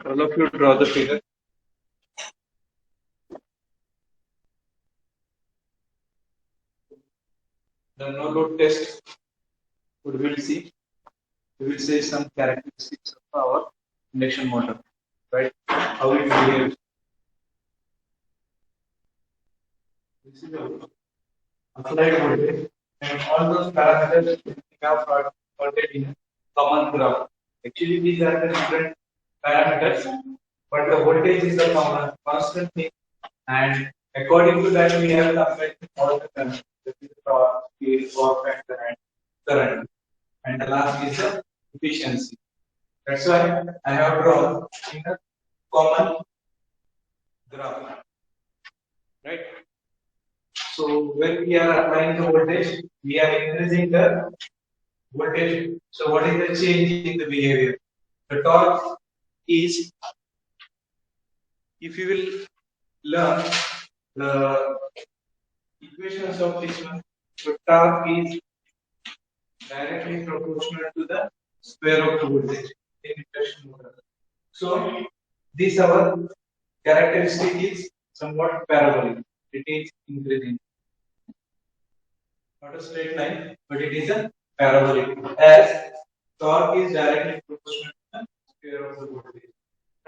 All of you draw the figure. The no load test, what we will see, we will say some characteristics of our induction motor, right? How it behaves. This is the applied voltage, and all those parameters we have plotted in a common graph. Actually, these are the different parameters, but the voltage is the common constant thing, and according to that, we have applied all the parameters. That is the torque, speed, power factor, and current. And the last is the efficiency. That's why I have drawn in a common graph, right? So when we are applying the voltage, we are increasing the voltage. So what is the change in the behavior? The torque is, if you will learn the equations of this one, the torque is directly proportional to the square of the voltage in induction motor. So this our characteristic is somewhat parabolic. It is increasing. Not a straight line, but it is a parabolic, as torque is directly proportional to the square of the voltage,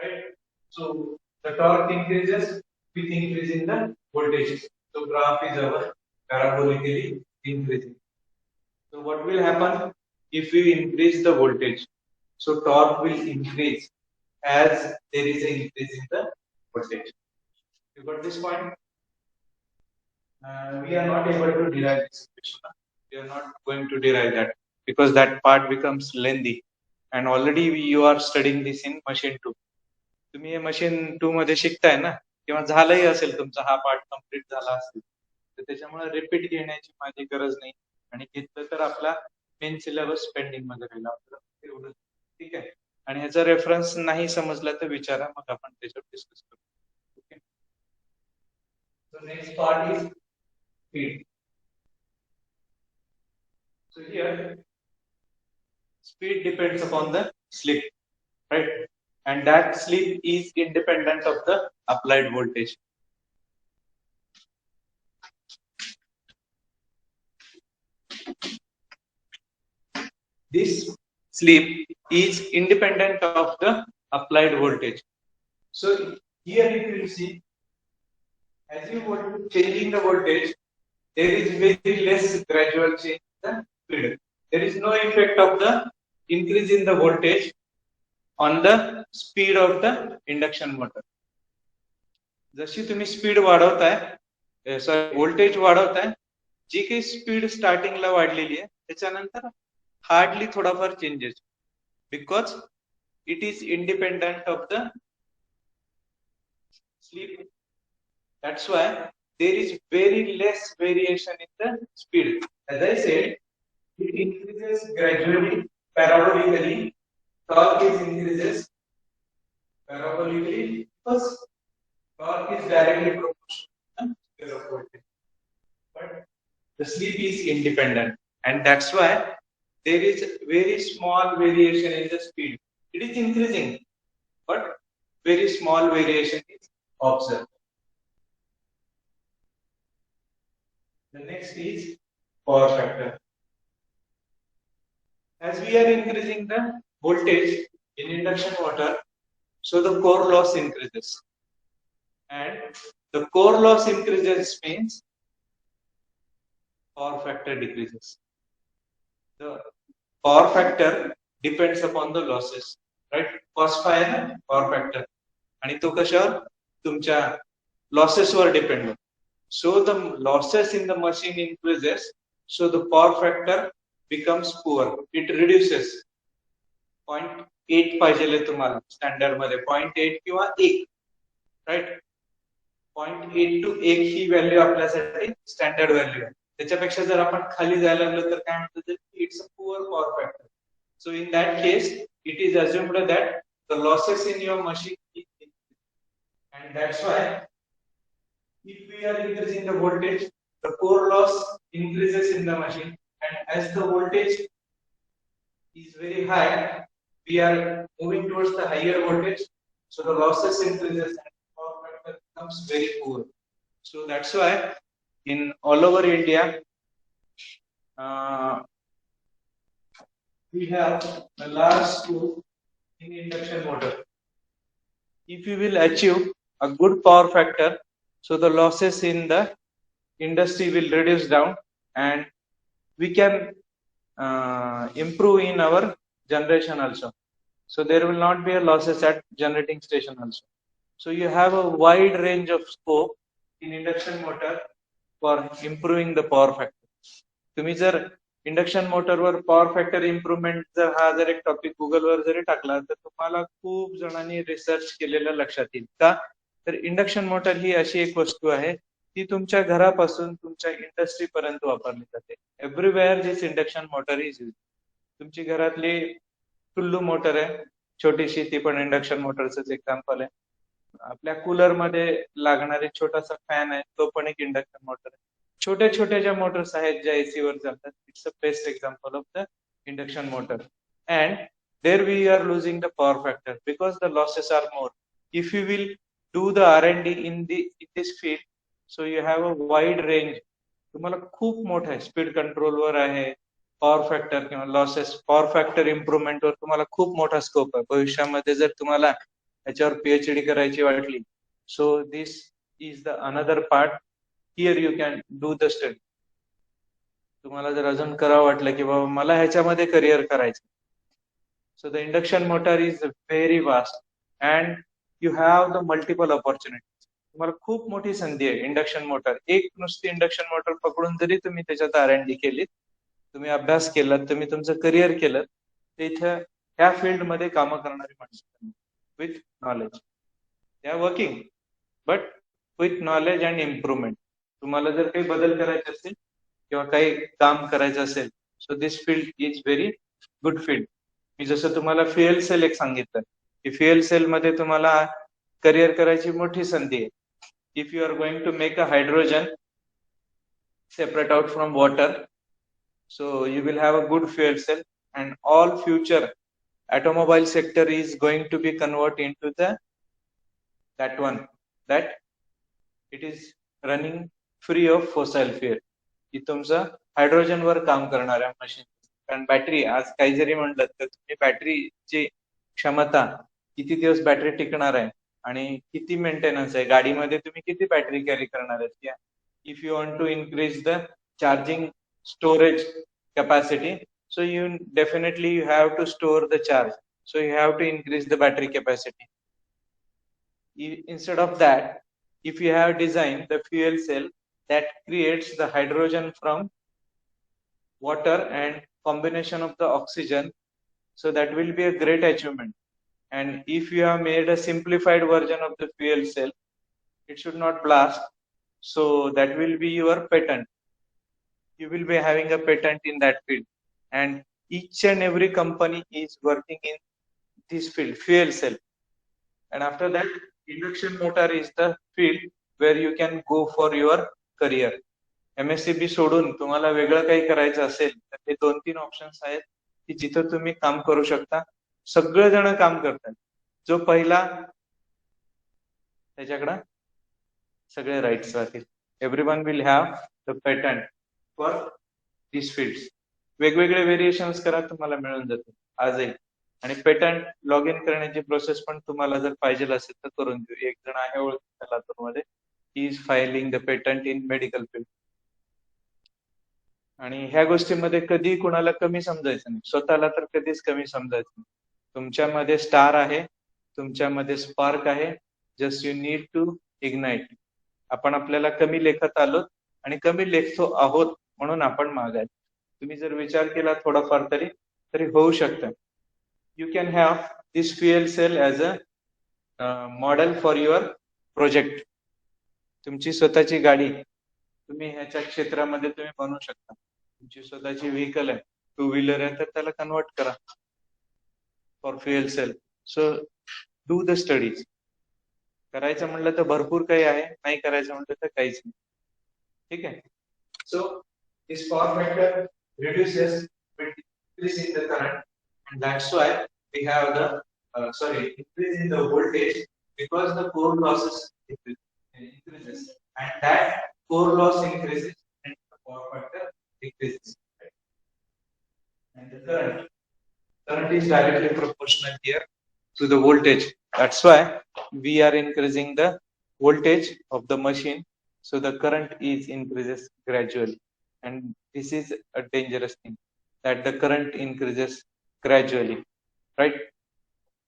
right? So The torque increases with increase in the voltage. So graph is our parabolically increasing. So what will happen if we increase the voltage? So torque will increase as there is an increase in the voltage. You got this point? We are not able to derive this equation. We are not going to derive that because that part becomes lengthy. And already you are studying this in machine 2. तुम्ही machine 2 मध्ये शिकताय ना, किंवा झालंही असेल तुमचा हा part complete झाला असेल, तर त्याच्यामुळे रिपीट घेण्याची माझी गरज नाही. आणि घेतलं तर आपला मेन सिलेबस पेंडिंग मध्ये राहील आपलं एवढं. ठीक आहे. आणि ह्याचा रेफरन्स नाही समजला तर विचारा, मग आपण त्याच्यावर डिस्कस करू. Okay. So next part is speed. So here, speed depends upon the slip, right? And that slip is independent of the applied voltage. This slip is independent of the applied voltage. So here you will see, as you are changing the voltage, there is very less gradual change in the speed. There is no effect of the increase in the voltage on the speed of the induction motor. जशी तुम्ही speed वाढवताय, sorry voltage वाढवताय, जी काही speed स्टार्टिंगला वाढलेली आहे त्याच्यानंतर hardly थोडाफार changes, because it is independent of the sleep. That's why there is very less variation in the speed. As I said, it increases gradually, parabolically. Torque is increases parabolically because torque is directly proportional to the voltage. But the slip is independent, and that's why there is very small variation in the speed. It is increasing, but very small variation is observed. The next is power factor. As we are increasing the voltage in induction motor, so the core loss increases. And the core loss increases means power factor decreases. The power factor depends upon the losses, right? Cos phi आहे ना power factor. आणि तो कशावर? तुमच्या losses वर depend होतो. So the losses in the machine increases, so the power factor becomes poor. It reduces. 0.8 पाहिजे तुम्हाला स्टँडर्ड मध्ये 0.8 किंवा 1, राईट? 0.8 to 1 ही व्हॅल्यू आपल्यासाठी स्टँडर्ड व्हॅल्यू आहे. त्याच्यापेक्षा जर आपण खाली जायला लागलो तर काय म्हणतात, it's a poor power factor. So in that case, it is assumed that the losses in your machine is increasing. And that's why if we are increasing the voltage, the core loss increases in the machine, and as the voltage is very high, we are moving towards the higher voltage, so the losses increases and power factor becomes very poor. So that's why in all over India, we have a large scope in induction motor. If you will achieve a good power factor, so the losses in the industry will reduce down, and we can improve in our generation also. So there will not be a losses at generating station also. So you have a wide range of scope in induction motor for improving the power factor. तुम्ही जर induction मोटरवर power factor improvement जर हा जर एक topic गुगलवर जरी टाकला तर तुम्हाला खूप जणांनी रिसर्च केलेलं लक्षात येईल. का तर इंडक्शन मोटर ही अशी एक वस्तू आहे ती तुमच्या घरापासून तुमच्या इंडस्ट्री पर्यंत वापरली जाते. Everywhere this induction motor is use. तुमची घरातली टुल्लू मोटर आहे छोटीशी, ती पण इंडक्शन मोटरच एक्झाम्पल आहे. आपल्या कूलर मध्ये लागणारे छोटासा फॅन आहे तो पण एक इंडक्शन मोटर आहे. छोट्या छोट्या ज्या मोटर्स आहेत ज्या एसी वर चालतात, it's a best example of the induction motor. And there we are losing the power factor because the losses are more. If you will do the R&D in this field, so you have a wide range. तुम्हाला खूप मोठं आहे, speed control वर आहे, power factor किंवा losses, power factor improvement वर तुम्हाला खूप मोठा स्कोप आहे. भविष्यामध्ये जर तुम्हाला याच्यावर PhD करायची वाटली So this is the another part. Here you can do the study. तुम्हाला जर अजून करावं वाटलं की बाबा मला ह्याच्यामध्ये करिअर करायचं, so the induction motor is very vast and you have the multiple opportunities. तुम्हाला खूप मोठी संधी आहे इंडक्शन मोटर. एक नुसती इंडक्शन मोटर पकडून जरी तुम्ही त्याच्यात R&D केली, तुम्ही अभ्यास केला, तुम्ही तुमचं करिअर केलं, तर इथं ह्या फील्ड मध्ये काम करणारी माणसं with knowledge, they are working but with knowledge and improvement. तुम्हाला जर काही बदल करायचे असेल किंवा काही काम करायचं असेल, so this field is very good field. मी जसं तुम्हाला फ्युएल सेल एक सांगितलं की फ्युएल सेल मध्ये तुम्हाला करिअर करायची मोठी संधी आहे. If you are going to make a hydrogen separate out from water, so you will have a good fuel cell, and all future automobile sector is going to be converted into that one, that it is running free of fossil fuel. की तुमचं hydrogen वर काम करणाऱ्या machine. कारण battery आज काही जरी म्हणलं तर तुम्ही बॅटरीची क्षमता, किती दिवस बॅटरी टिकणार आहे आणि किती मेंटेनन्स आहे, गाडीमध्ये तुम्ही किती बॅटरी कॅरी करणार आहेत. If you want to increase the charging storage capacity, so you definitely you have to store the charge, so you have to increase the battery capacity. Instead of that, if you have designed the fuel cell that creates the hydrogen from water and combination of the oxygen, so that will be a great achievement. And if you have made a simplified version of the fuel cell, it should not blast, so that will be your patent. You will be having a patent in that field, and each and every company is working in this field, fuel cell. And after that, induction motor is the field where you can go for your career. MSCB सोडून तुम्हाला वेगळं काही करायचं असेल तर ते 2-3 options आहेत की जिथं तुम्ही काम करू शकता. सगळेजण काम करतात. जो पहिला त्याच्याकडे सगळे राईट्स राहतील. Everyone will have the patent for this fields. वेगवेगळे व्हेरिएशन्स करा, तुम्हाला मिळून जातील आजही. आणि पेटंट लॉग इन करण्याची प्रोसेस पण तुम्हाला जर पाहिजे असेल तर करून देऊ. एक जण आहे ओळखीचा लातूरमध्ये, he is filing the patent in medical field. आणि ह्या गोष्टीमध्ये कधी कुणाला कमी समजायचं नाही, स्वतःला तर कधीच कमी समजायचं नाही. तुमच्यामध्ये स्टार आहे, तुमच्यामध्ये स्पार्क आहे, just you need to ignite. आपण आपल्याला कमी लेखत आलो आणि कमी लेखतो आहोत म्हणून आपण मागाय. तुम्ही जर विचार केला थोडाफार तरी होऊ शकतं. You can have this fuel cell as a model for your project. तुमची स्वतःची गाडी तुम्ही ह्याच्या क्षेत्रामध्ये तुम्ही बनवू शकता. तुमची स्वतःची व्हेकल आहे, 2 व्हीलर आहे, तर त्याला कन्वर्ट करा for fuel cell. So do the studies. करायचं म्हणलं तर भरपूर काही आहे, नाही करायचं म्हणलं तर काहीच नाही. ठीक आहे. So this power factor reduces with increase in the current, and that's why we have the increase in the voltage, because the core losses increases, and that core loss increases and the power factor decreases. And the current is directly proportional here to the voltage. That's why we are increasing the voltage of the machine, so the current is increases gradually. And this is a dangerous thing, that the current increases gradually, right?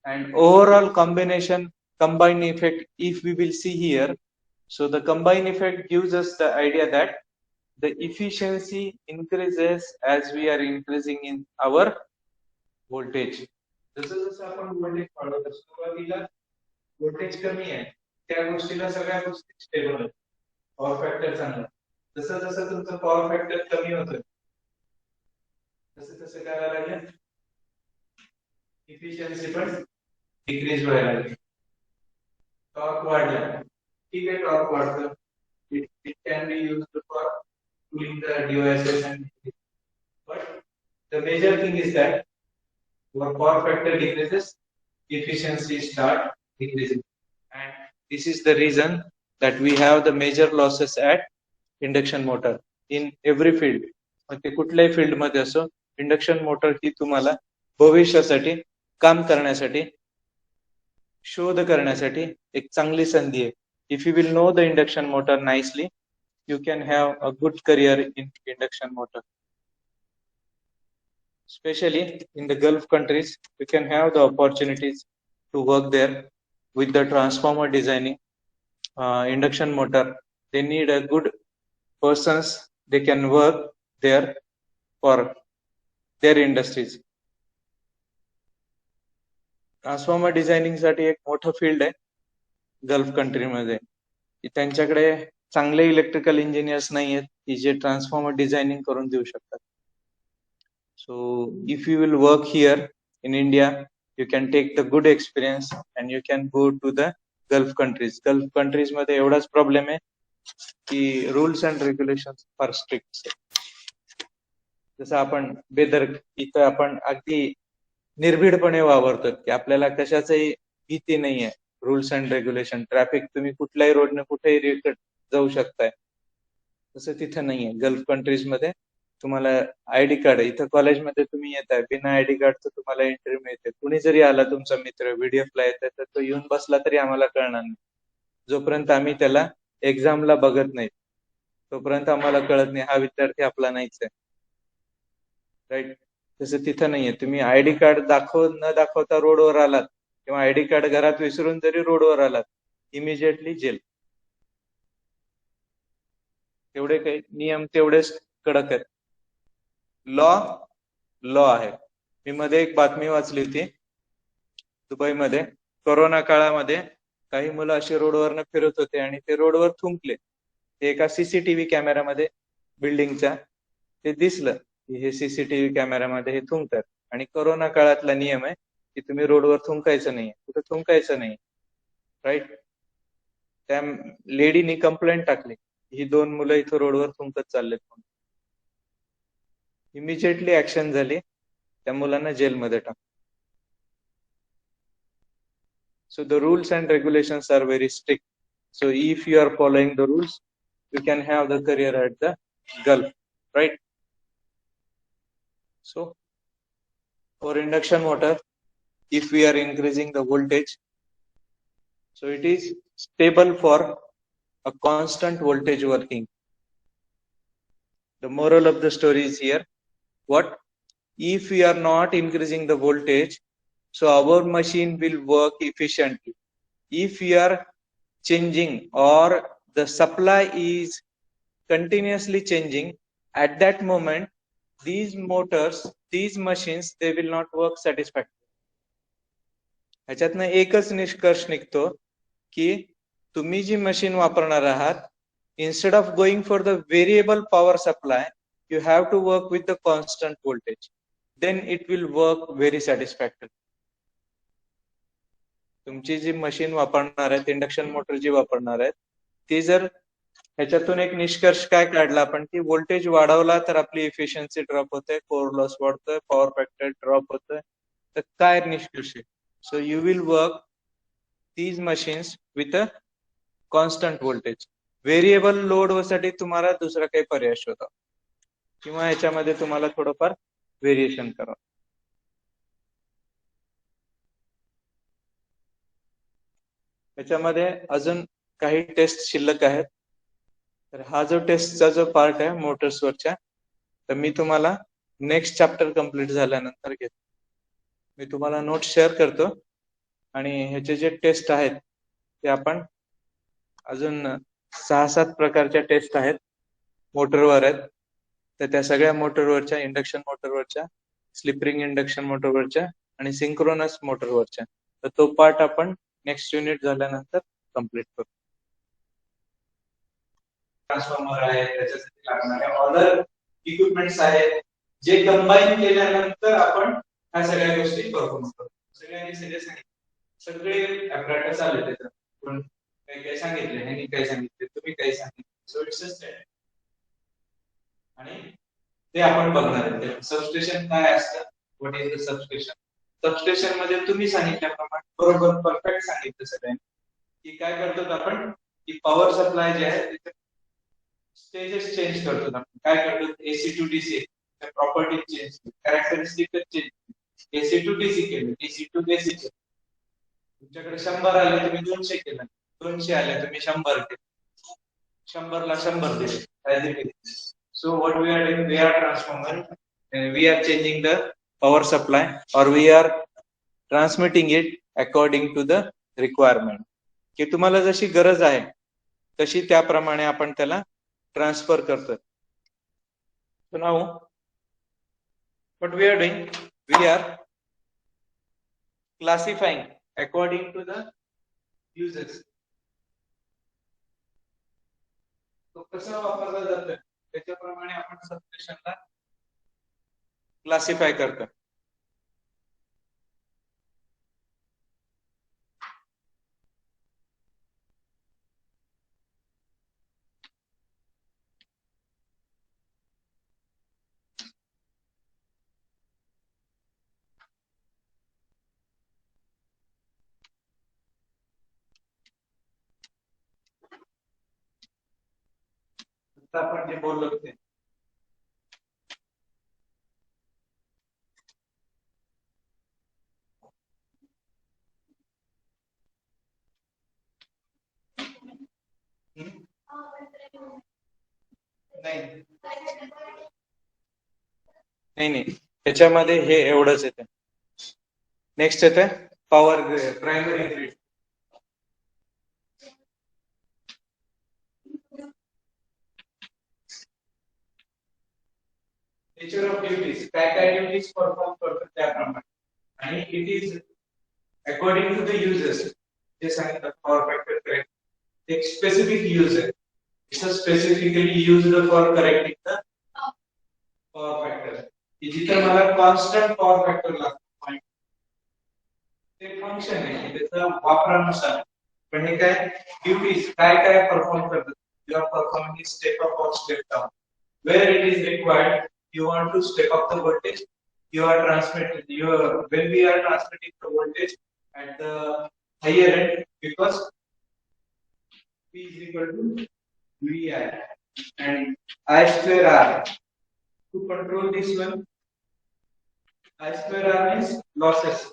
And overall combined effect, if we will see here, so the combined effect gives us the idea that the efficiency increases as we are increasing in our voltage. जसं जसं आपण voltage वाढवतो, सुरुवातीला voltage कमी आहे, त्या गोष्टीला सगळ्या गोष्टी स्टेबल आहेत, पॉवर फॅक्टर चांगला. जसं जसं तुमचं पॉवर फॅक्टर कमी होतं तसं तसं काय लागेल, इफिशियन्सी पण डिक्रीज व्हायला लागेल. टॉर्क वाढला, ठीक आहे, टॉर्क वाढतं, it can be used for cooling the devices, and but the major thing is that your power factor decreases, efficiency start decreasing, and this is the reason that we have the major losses at induction motor in every field. ते कुठल्याही field मध्ये असो, induction motor ही तुम्हाला भविष्यासाठी काम करण्यासाठी, शोध करण्यासाठी एक चांगली संधी आहे. If you will know the induction motor nicely, you can have a good career in induction motor. Especially in the Gulf countries, you can have the opportunities to work there with the transformer designing, induction motor. They need a good persons. They can work there for their industries. Transformer designing साठी एक मोठं field आहे gulf कंट्रीमध्ये. त्यांच्याकडे चांगले electrical engineers नाही आहेत की जे ट्रान्सफॉर्मर डिझायनिंग करून देऊ शकतात. So if you will work here in India, you can take the good experience and you can go to the Gulf countries. Gulf countries मध्ये एवढाच प्रॉब्लेम आहे की रूल्स अँड रेग्युलेशन फार स्ट्रिक्ट. जसं आपण इथं आपण अगदी निर्भीडपणे वावरतो की आपल्याला कशाचंही भीती नाहीये. रूल्स अँड रेग्युलेशन, ट्रॅफिक तुम्ही कुठल्याही रोडने कुठेही जाऊ शकताय, तसं तिथं नाहीये. गल्फ कंट्रीज मध्ये तुम्हाला आयडी कार्ड, इथं कॉलेजमध्ये तुम्ही येताय बिना आयडी कार्डचं तुम्हाला एंट्री मिळते. कुणी जरी आला तुमचा मित्र VDF ला येतोय तर तो येऊन बसला तरी आम्हाला कळणार नाही. जोपर्यंत आम्ही त्याला एक्झामला बघत नाही तोपर्यंत आम्हाला कळत नाही हा विद्यार्थी आपला नाहीच आहे. राईट? तसं तिथं नाहीये. तुम्ही आयडी कार्ड न दाखवता रोडवर आलात किंवा आयडी कार्ड घरात विसरून जरी रोडवर आलात, इमिजिएटली जेल. तेवढे काही नियम तेवढेच कडक आहेत. लॉ आहे. मी मध्ये एक बातमी वाचली होती दुबईमध्ये. कोरोना काळामध्ये काही मुलं असे रोडवरनं फिरत होते आणि ते रोडवर थुंकले. ते एका सीसीटीव्ही कॅमेऱ्यामध्ये बिल्डिंगच्या ते दिसलं की हे सीसीटीव्ही कॅमेऱ्यामध्ये हे थुंकतात. आणि कोरोना काळातला नियम आहे की तुम्ही रोडवर थुंकायचं नाही, कुठे थुंकायचं नाही. राईट? त्या लेडीनी कंप्लेंट टाकली, ही 2 मुलं इथं रोडवर थुंकत चाललेत म्हणून. इमिजिएटली ऍक्शन झाली, त्या मुलांना जेलमध्ये टाकलं. So the rules and regulations are very strict. So if you are following the rules, you can have the career at the Gulf, right? So for induction motor, if we are increasing the voltage, so it is stable for a constant voltage working. The moral of the story is here. What? If we are not increasing the voltage, so our machine will work efficiently. If we are changing or the supply is continuously changing, at that moment, these motors, these machines, they will not work satisfactorily. ह्याच्यातनं एकच निष्कर्ष निघतो की तुम्ही जी machine वापरणार आहात, instead of going for the variable power supply, you have to work with the constant voltage. Then it will work very satisfactorily. तुमची जी machine वापरणार आहेत, इंडक्शन मोटर जी वापरणार आहेत, ती जर ह्याच्यातून एक निष्कर्ष काय काढला आपण की व्होल्टेज वाढवला तर आपली इफिशियन्सी ड्रॉप होते, कोर लॉस वाढतोय, पॉवर फॅक्टर ड्रॉप होतोय, तर काय निष्कर्ष आहे? So you will work these machines with a constant voltage. Variable load साठी तुम्हाला दुसरा काही पर्याय शोधा किंवा ह्याच्यामध्ये तुम्हाला थोडंफार व्हेरिएशन करा. याच्यामध्ये अजून काही टेस्ट शिल्लक आहेत. तर हा जो टेस्टचा जो पार्ट आहे मोटर्सवरच्या, तर मी तुम्हाला नेक्स्ट चॅप्टर कंप्लीट झाल्यानंतर घेतो. मी तुम्हाला नोट्स शेअर करतो आणि ह्याचे जे टेस्ट आहेत ते आपण अजून 6-7 प्रकारच्या टेस्ट आहेत मोटरवर आहेत. तर त्या सगळ्या मोटरवरच्या, इंडक्शन मोटरवरच्या, स्लिप रिंग इंडक्शन मोटरवरच्या आणि सिंक्रोनस मोटरवरच्या, तर तो पार्ट आपण नेक्स्ट युनिट झाल्यानंतर कंप्लीट करू. ट्रान्सफॉर्मर आहे, त्याच्यासाठी लागणारे ऑर्डर इक्विपमेंट्स आहेत, जे कंबाईन केल्यानंतर आपण ह्या सगळ्या गोष्टी परफॉर्म करतो. सगळ्यांनी सांगितलं, सगळे ऍपरेटस आले त्याच्यात. पण काही सांगितले, ह्यांनी काही सांगितले, तुम्ही काही सांगितले. सो इट्स अ स्टॅन्डर्ड आणि ते आपण बघणार आहे. सबस्टेशन काय असतं, what is the substation. Substation मध्ये तुम्ही सांगितल्याप्रमाणे बरोबर परफेक्ट सांगितलं सगळ्यांनी की काय करतो आपण की पॉवर सप्लाय जे आहे त्याचे स्टेजेस चेंज करतो. आपण काय करतो, AC to DC property change, characteristic change. AC to DC केलं, DC टू AC केलं. तुमच्याकडे 100 आले, तुम्ही 200 केलं. 200 आले, तुम्ही 100 केले, 100ला 100 दिले. So what we are doing, we are transformer, and we are changing the power supply, or we are transmitting it according to the requirement. की तुम्हाला जशी गरज आहे तशी त्याप्रमाणे आपण त्याला ट्रान्सफर करतो. So now what we are doing, we are classifying according to the uses. तो कसा वापरला जातो त्याच्याप्रमाणे आपण सबस्टेशनला क्लासिफाय करतो. आपण जे बोललो ते नाही त्याच्यामध्ये हे एवढंच येते. नेक्स्ट येते power primary grid. Nature of duties, काय ड्युटीज परफॉर्म करतात त्याप्रमाणे, आणि it is according to the users. जे सांगितलं पॉवर फॅक्टर करेक्ट एक स्पेसिफिक यूज आहे. It's specifically used for correcting the power factor. जिथे मला कॉन्स्टंट पॉवर फॅक्टर लागतो ते फंक्शन आहे त्याचा वापरानुसार. पण हे काय ड्युटीज काय परफॉर्म करतात. You are performing step up or step down. Where it is required, you want to step up the voltage. You are transmitting. When we are transmitting the voltage at the higher end, because P is equal to VI and I square R. To control this one, I square R means losses.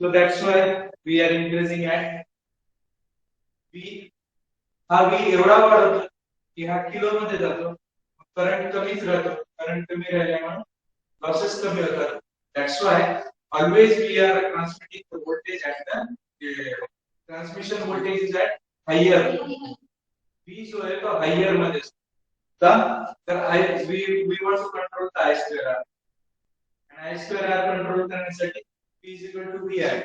So that's why we are increasing at V. हा V एवढा वाढतो की हा kilo मध्ये जातो. Current कमीच राहतो. Current कमी राहिल्यामुळे लॉसेस कमी होतात. That's why always we are transmitting the voltage at the transmission voltage is at higher. V जो आहे तो higher मध्ये का तर we want to control the I square R. and I square R control करण्यासाठी P is equal to VI.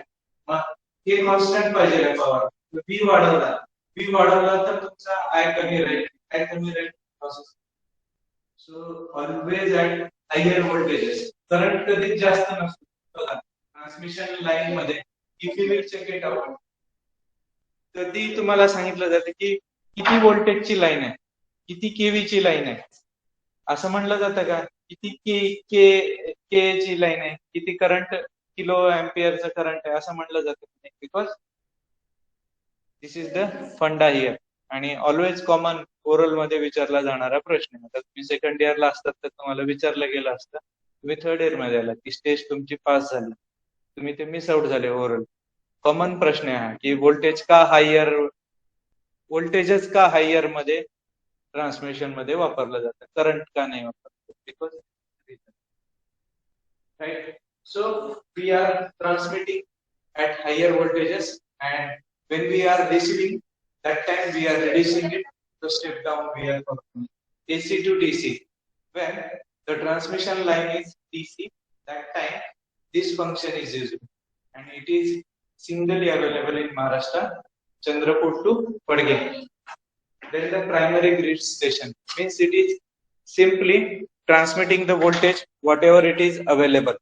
मग हे constant पाहिजे पॉवर. V वाढवला तर तुमचा I कमी राहील losses. So always at higher voltages. Current कधीच जास्त नसतो. बघा ट्रान्समिशन लाईन मध्ये if you will check it out, कधी तुम्हाला सांगितलं जातं की किती व्होल्टेजची लाईन आहे, किती केव्ही ची लाईन आहे, असं म्हणलं जातं का? किती के ची लाईन आहे, किती करंट किलो एम्पियरचं करंट आहे असं म्हणलं जातं. बिकॉज दिस इज द फंडा हियर. आणि ऑलवेज कॉमन ओरल मध्ये विचारला जाणारा प्रश्न. आता तुम्ही सेकंड इयरला असतात तर तुम्हाला विचारलं गेलं असतं. तुम्ही थर्ड इयर मध्ये आला की स्टेज तुमची पास झाली, तुम्ही ते मिस आउट झाले ओरल. कॉमन प्रश्न आहे की व्होल्टेजच का हायर मध्ये ट्रान्समिशन मध्ये वापरलं जातं, करंट का नाही वापरलं. Because right. So we are transmitting at higher voltages, and when we are receiving, that time we are reducing it to step down. We are performing AC to DC. When the transmission line is DC, that time this function is used, and it is singly available in Maharashtra, Chandrapur to Padge. Then the primary grid station means it is simply transmitting the voltage whatever it is available.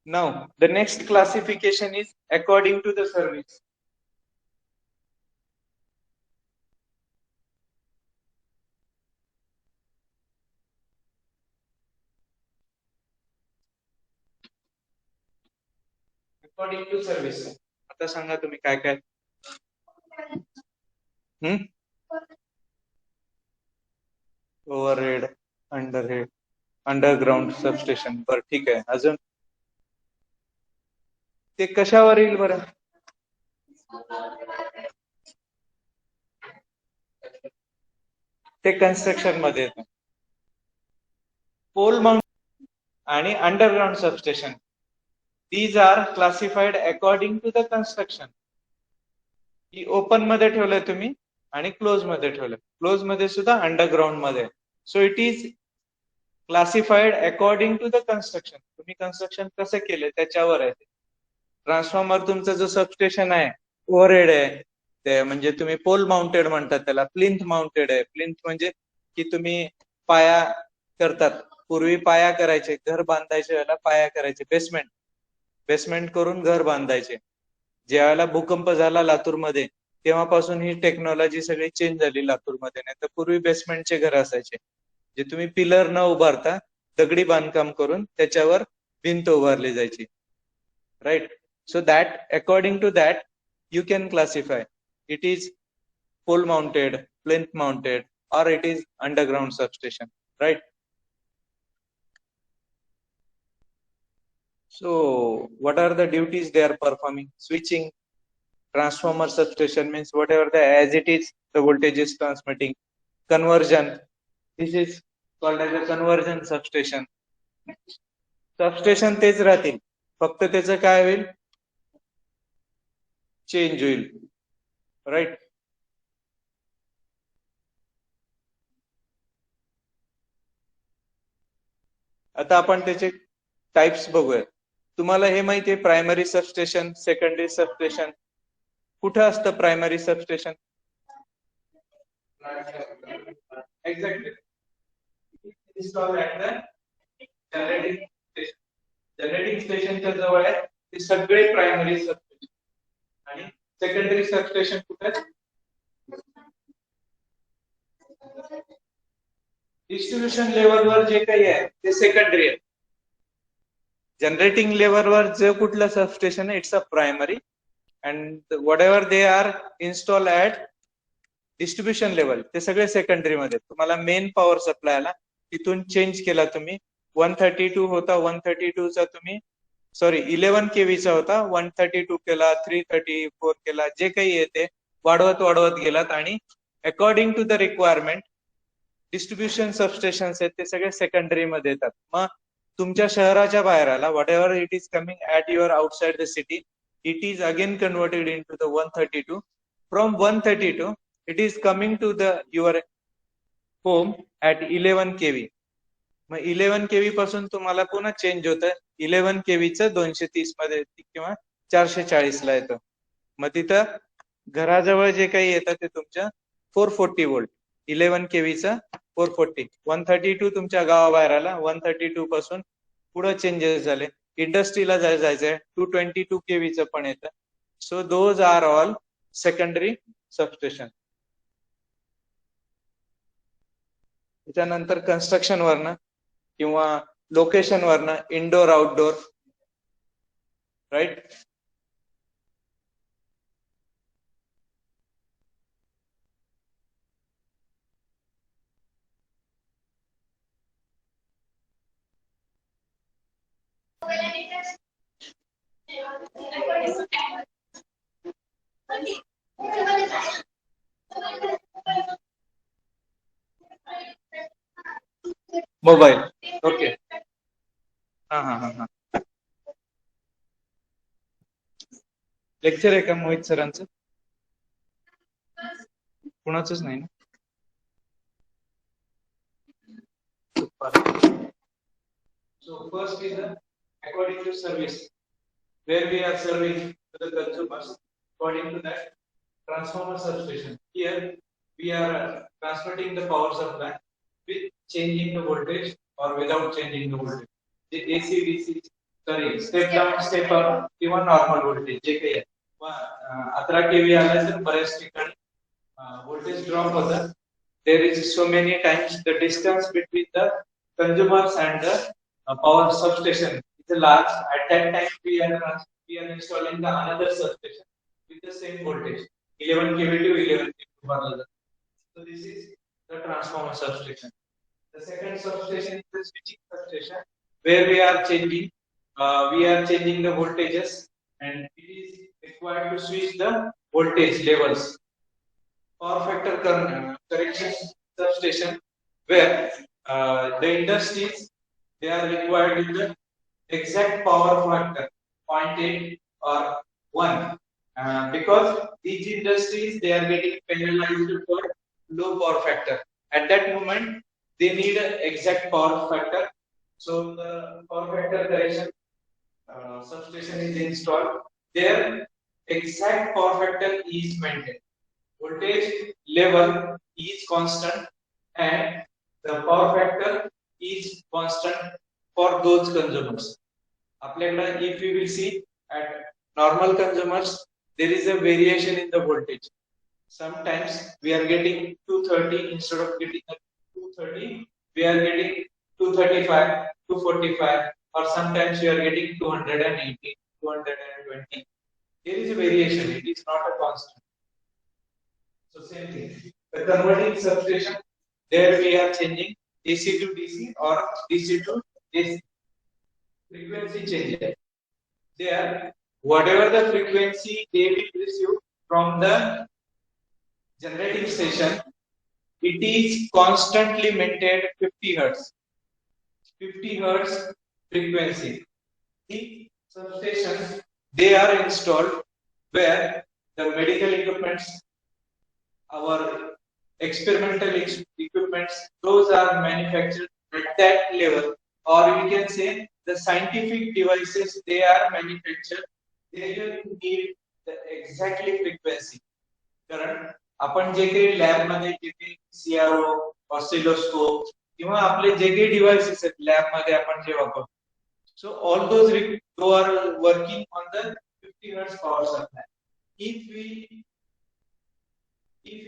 Now, the next classification is according to the service. According to service. आता सांगा तुम्ही काय overhead, underground substation. बरं ठीक आहे. अजून ते कशावर येईल बरं? ते कन्स्ट्रक्शन मध्ये येतं. पोल माउंट आणि underground substation, these are classified according to the construction. की ओपन मध्ये ठेवलंय तुम्ही आणि क्लोज मध्ये ठेवलंय, क्लोज मध्ये सुद्धा अंडरग्राउंड मध्ये. So it is classified according to the construction. तुम्ही कन्स्ट्रक्शन कसं केलं त्याच्यावर आहे. ट्रान्सफॉर्मर तुमचं जो सबस्टेशन आहे ओव्हरहेड आहे, ते म्हणजे तुम्ही पोल माउंटेड म्हणतात त्याला, प्लिंथ माउंटेड आहे. प्लिंथ म्हणजे की तुम्ही पाया करतात, पूर्वी पाया करायचे, घर बांधायचे वेळेला पाया करायचे, बेसमेंट करून घर बांधायचे. ज्यावेळेला भूकंप झाला लातूरमध्ये तेव्हापासून ही टेक्नॉलॉजी सगळी चेंज झाली लातूरमध्ये. नाही तर पूर्वी बेसमेंटचे घर असायचे, जे तुम्ही पिलर न उभारता दगडी बांधकाम करून त्याच्यावर भिंत उभारली जायची. Right. So that according to that you can classify it is pole mounted, plinth mounted, or it is underground substation, right? So what are the duties they are performing? Switching, transformer substation means whatever the as it is the voltage is transmitting. Conversion, this is called as a conversion substation. Substation तेच राहतील, फक्त त्याचं काय होईल, change होईल. Right. आता आपण त्याचे टाइप्स बघूया. तुम्हाला हे माहिती आहे प्रायमरी सबस्टेशन, सेकंडरी सबस्टेशन. कुठं असतं primary substation? Exactly. Install at the generating station. Generating स्टेशनच्या जवळ आहे ते सगळे प्रायमरी सबस्टेशन. आणि सेकंडरी सबस्टेशन कुठे? डिस्ट्रीब्युशन लेवलवर जे काही आहे ते सेकंडरी आहे. जनरेटिंग लेवलवर जे कुठलं सबस्टेशन आहे it's a primary, and what ever they are install at distribution level ते सगळे सेकंडरी मध्ये. तुम्हाला मेन पॉवर सप्लायला तिथून चेंज केला तुम्ही, 132 होता, 132 चा तुम्ही 11 केव्हीचा होता, 132 केला, 334 केला, जे काही येते वाढवत गेलात. आणि according to the requirement distribution substation आहेत ते सगळे सेकंडरी मध्ये येतात. मग तुमच्या शहराच्या बाहेर आला, whatever it is coming at your outside the city, it is again converted in to the 132. From 132 it is coming to the your home at 11 kV. मग 11 kV पासून तुम्हाला पुन्हा चेंज होतं, 11 kV चं 230 मध्ये किंवा 440 ला येतं. मग तिथं घराजवळ जे काही येतं ते तुमच्या 440 व्होल्ट, 11 kV चं 440. 132 तुमच्या गावाबाहेर आला, 132 पासून पुढे चेंजेस झाले, इंडस्ट्रीला जायचंय, 222 kV चं पण येतं. So those are all secondary substation. त्याच्यानंतर कन्स्ट्रक्शन वरनं किंवा लोकेशन वरनं indoor outdoor. Right. Mobile. Okay. हा. लेक्चर आहे का मोहित सरांचं? कुणाचंच नाही ना? So first is according to service, where we are serving to the consumers. According to that, transformer substation. Here we are transmitting the power supply with changing the voltage or without changing the voltage. The AC, DC, step down, step up, किंवा normal voltage जे काही आहे. 11 kV आला तर बऱ्याच ठिकाणी voltage drop होतं. There is so many times the distance between the consumers and the power substation is large. At that time we are installing the another substation with the same voltage, 11 kV to 11 kV. So this is the transformer substation. The second substation is the switching substation, where we are changing the voltages and it is required to switch the voltage levels. Power factor correction substation, where the industries they are required with the exact power factor 0.8 or 1, because these industries they are getting penalized for low power factor. At that moment they need an exact power factor, so the power factor correction substation is installed. Their exact power factor is maintained, voltage level is constant, and the power factor is constant for those consumers. If we will see at normal consumers, there is a variation in the voltage. Sometimes we are getting 230 instead of getting 230, we are getting 235, 245, or sometimes we are getting 280, 220. There is a variation, it is not a constant. So same thing. The converting substation, there we are changing AC to DC or DC to AC. Frequency changes. There, whatever the frequency they will receive from the generating station, it is constantly maintained 50 hertz. 50 hertz frequency. The substations they are installed where the medical equipments, our experimental equipments, those are manufactured at that level, or we can say the scientific devices they are manufactured, they need the exactly frequency. कारण आपण जे काही lab मध्ये जे काही CRO, oscilloscope किंवा आपले जे काही डिव्हाइसेस आहेत लॅब मध्ये आपण जे वापरतो, so all those are working on the 50 hertz power supply. If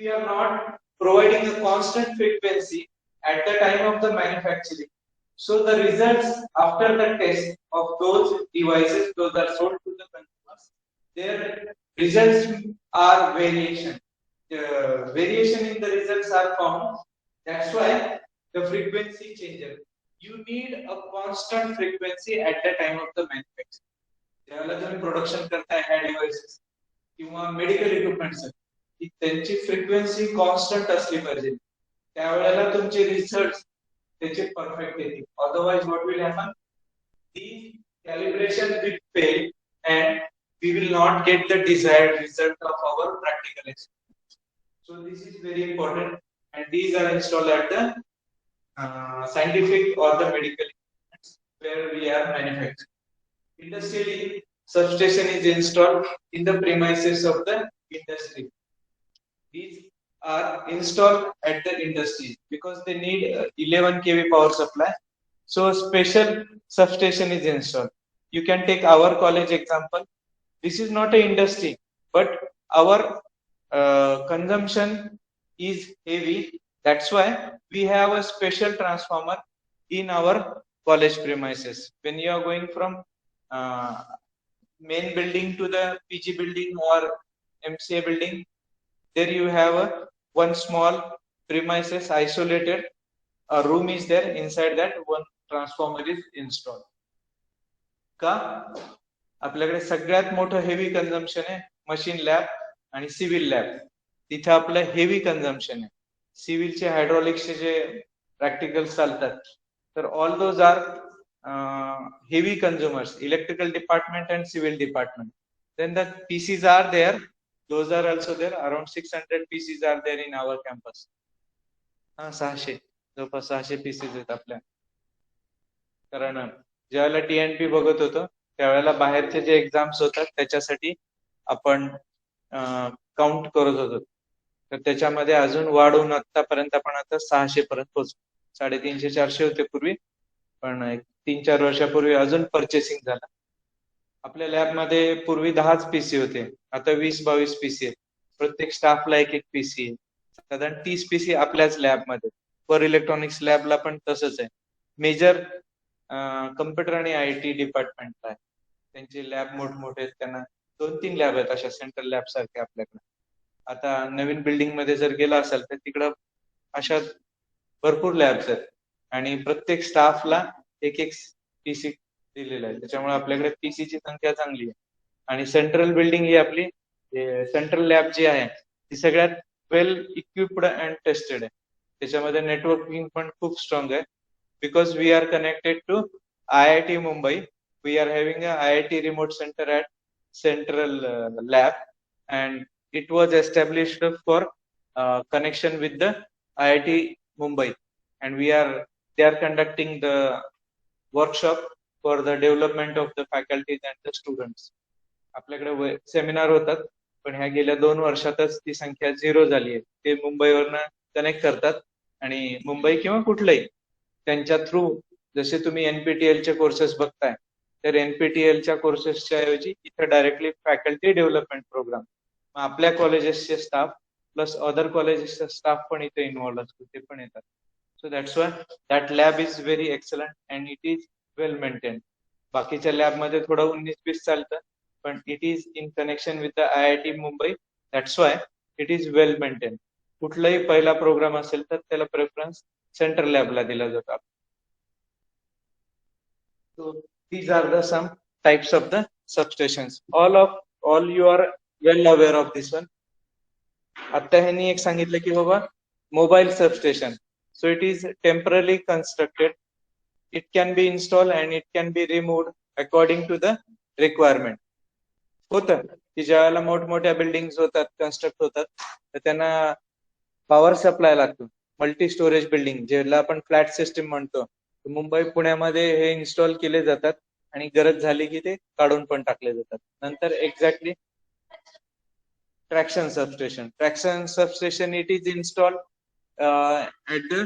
we are not providing a constant frequency at the time of the manufacturing, so the results after the test of those devices, those are sold to the consumers, their results are variation. Variation in the results are found. That's why the frequency changes. You need a constant frequency at the time of the manufacturing. ज्यावेळेला तुम्ही production करताय ह्या devices किंवा medical equipments की त्यांची frequency constant असली पाहिजे, त्यावेळेला तुमचे रिझल्ट त्याचे परफेक्ट येतील. Otherwise what will happen, the calibration will fail and we will not get the desired result of our practical experiment. So this is very important, and these are installed at the scientific or the medical equipments where we are manufacturing. Industrially, substation is installed in the premises of the industry. These are installed at the industry because they need 11 kV power supply. So a special substation is installed. You can take our college example. This is not an industry, but our consumption is heavy. That's why we have a special transformer in our college premises. When you are going from main building to the PG building or MCA building, there you have one small premises isolated. A room is there. Inside that, one transformer is installed. का आपल्याकडे सगळ्यात मोठं heavy consumption आहे machine lab आणि civil lab. तिथे आपलं heavy consumption आहे. सिव्हिलचे हायड्रॉलिक्सचे जे प्रॅक्टिकल्स चालतात, तर all those are heavy consumers, electrical department and civil department. Then the PCs are there, those are also there. Around 600 PCs are there in our campus. 600 जवळपास 600 PCs आहेत आपल्या. कारण ज्यावेळेला TNP बघत होतो त्यावेळेला बाहेरचे जे एक्झाम्स होतात त्याच्यासाठी आपण काउंट करत होतो, तर त्याच्यामध्ये अजून वाढवून आतापर्यंत आपण आता 600 पर्यंत पोहोचलो. 350-400 होते पूर्वी, पण 3-4 वर्षापूर्वी अजून परचेसिंग झालं. आपल्या लॅब मध्ये पूर्वी 10च पीसी होते, आता 20-22 पीसी आहेत. प्रत्येक स्टाफला एक पीसी आहे. साधारण 30 पीसी आपल्याच लॅब मध्ये. पर इलेक्ट्रॉनिक्स लॅबला पण तसंच आहे. मेजर कम्प्युटर आणि IT डिपार्टमेंटला आहे. त्यांचे लॅब मोठमोठे आहेत, त्यांना 2-3 लॅब आहेत अशा सेंट्रल लॅब सारखे आपल्याकडे. आता नवीन बिल्डिंग मध्ये जर गेला असेल तर तिकडं अशा भरपूर लॅब्स आहेत आणि प्रत्येक स्टाफला एक पीसी दिलेला आहे. त्याच्यामुळे आपल्याकडे पीसीची संख्या चांगली आहे. आणि सेंट्रल बिल्डिंग ही आपली सेंट्रल लॅब जी आहे ती सगळ्यात वेल इक्विप्ड अँड टेस्टेड आहे. त्याच्यामध्ये नेटवर्किंग पण खूप स्ट्रॉंग आहे. Because we are connected to IIT Mumbai. We are having a IIT remote center at central lab, and it was established for connection with the IIT Mumbai, and they are conducting the workshop for the development of the faculties and the students. आपल्याकडे seminar होतात, पण ह्या गेल्या 2 वर्षातच ती संख्या 0 झाली आहे. ते मुंबईवरनं कनेक्ट करतात आणि मुंबई किंवा कुठलंही त्यांच्या थ्रू, जसे तुम्ही NPTEL चे कोर्सेस बघताय, तर NPTEL च्या कोर्सेसच्या ऐवजी इथं डायरेक्टली फॅकल्टी डेव्हलपमेंट प्रोग्राम, आपल्या कॉलेजेसचे स्टाफ प्लस अदर कॉलेजेसचा स्टाफ पण इथे इन्व्हॉल्व असतो, ते पण येतात. So that's why that lab is very excellent and it is well maintain. बाकीच्या लॅबमध्ये थोडं 19-20 चालतं, पण it is in connection with the IIT Mumbai. That's why it is well maintain. कुठलाही पहिला प्रोग्राम असेल तर त्याला प्रेफरन्स सेंट्रल लॅबला दिला जातो. So these are the some types of the substations. All you are well aware of this one. आता ह्यांनी एक सांगितलं की बाबा mobile substation. So it is temporarily constructed. It can be installed and it can be removed according to the requirement. होतं की ज्यावेळेला मोठमोठ्या बिल्डिंग्स होतात, कन्स्ट्रक्ट होतात, तर त्यांना पॉवर सप्लाय लागतो. मल्टी स्टोरेज बिल्डिंग ज्याला आपण फ्लॅट सिस्टीम म्हणतो, मुंबई पुण्यामध्ये हे इन्स्टॉल केले जातात आणि गरज झाली की ते काढून पण टाकले जातात. नंतर exactly traction substation it is installed at the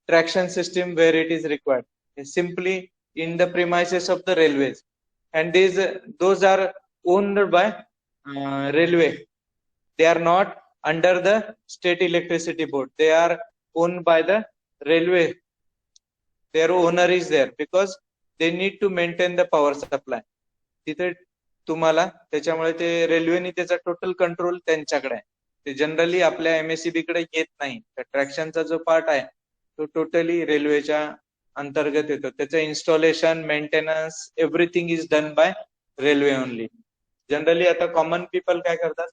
traction system where it is required, simply in the premises of the railways, and those are owned by railway. They are not under the state electricity board. They are owned by the railway. Their owner is there because they need to maintain the power supply. तिथे तुम्हाला त्याच्यामुळे ते रेल्वेने त्याचा total control त्यांच्याकडे आहे. ते generally आपल्या MSEB कडे येत नाही. ट्रॅक्शनचा जो पार्ट आहे तो टोटली रेल्वेच्या अंतर्गत येतो. त्याचं installation, maintenance, everything is done bye railway only. Generally आता कॉमन पीपल काय करतात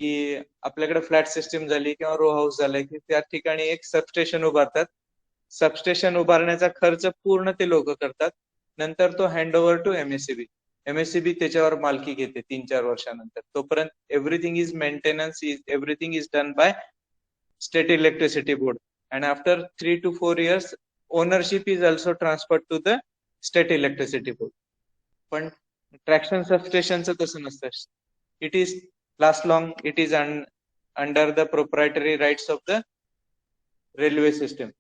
की आपल्याकडे फ्लॅट सिस्टीम झाली किंवा रो हाऊस झालाय की त्या ठिकाणी एक सबस्टेशन उभारतात. सबस्टेशन उभारण्याचा खर्च पूर्ण ते लोक करतात. नंतर तो हँड ओव्हर टू MSEB त्याच्यावर मालकी घेते 3-4 वर्षानंतर. तोपर्यंत everything is maintenance, everything is done by state electricity board, and after 3 to 4 years ownership is also transferred to the state electricity board. पण ट्रॅक्शन सबस्टेशनचं तसं नसतं. It is last long, it is under the proprietary rights of the railway system.